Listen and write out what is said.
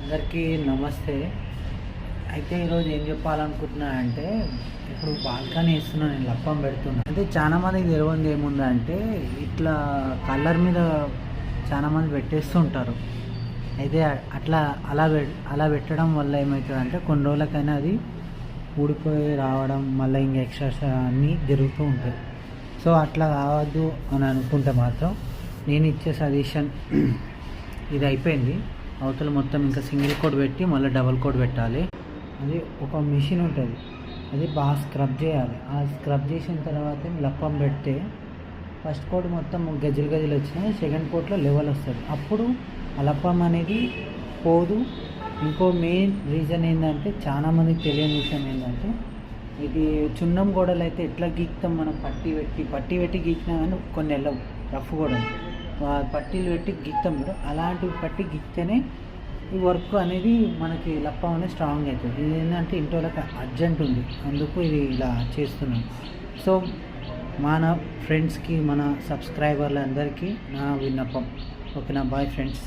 అందరికీ నమస్తే. అయితే ఈరోజు ఏం చెప్పాలనుకుంటున్నా అంటే, ఇప్పుడు బాల్కనీ వేస్తున్నా, నేను లప్పం పెడుతున్నా. అంటే చాలామందికి తెలియంది ఏముందంటే, ఇట్లా కలర్ మీద చాలామంది పెట్టేస్తూ ఉంటారు. అయితే అలా పెట్టడం వల్ల ఏమవుతుందంటే, కొన్ని రోజులకైనా అది ఊడిపోయి రావడం, మళ్ళీ ఇంకా ఎక్స్ట్రా అన్నీ జరుగుతూ ఉంటాయి. సో అట్లా కావద్దు అని అనుకుంటే మాత్రం నేను ఇచ్చే సజెషన్ ఇది అయిపోయింది. అవతల మొత్తం ఇంకా సింగిల్ కోట్ పెట్టి మళ్ళీ డబల్ కోట్ పెట్టాలి. అది ఒక మిషన్ ఉంటుంది, అది బాగా స్క్రబ్ చేయాలి. ఆ స్క్రబ్ చేసిన తర్వాత లప్పం పెడితే ఫస్ట్ కోట్ మొత్తం గజ్జలు వచ్చినాయి, సెకండ్ కోట్లో లెవెల్ వస్తుంది. అప్పుడు ఆ లప్పం అనేది పోదు. ఇంకో మెయిన్ రీజన్ ఏంటంటే, చాలామందికి తెలియని విషయం ఏంటంటే, ఇది చున్నం గోడలు అయితే ఎట్లా గీక్తాం మనం, పట్టి పెట్టి గీకినా కానీ కొన్ని వెళ్ళవు, రఫ్ కూడా పట్టీలు పెట్టి గీక్తాం కూడా, అలాంటివి పట్టి గీక్తేనే ఈ వర్క్ అనేది మనకి లప్పం అనేది స్ట్రాంగ్ అవుతుంది. ఇది ఏంటంటే ఇంట్లోకి అర్జెంట్ ఉంది, అందుకు ఇది ఇలా చేస్తున్నాం. సో మన ఫ్రెండ్స్కి, మన సబ్స్క్రైబర్లందరికీ నా విన్నపం. ఓకేనా, బాయ్ ఫ్రెండ్స్.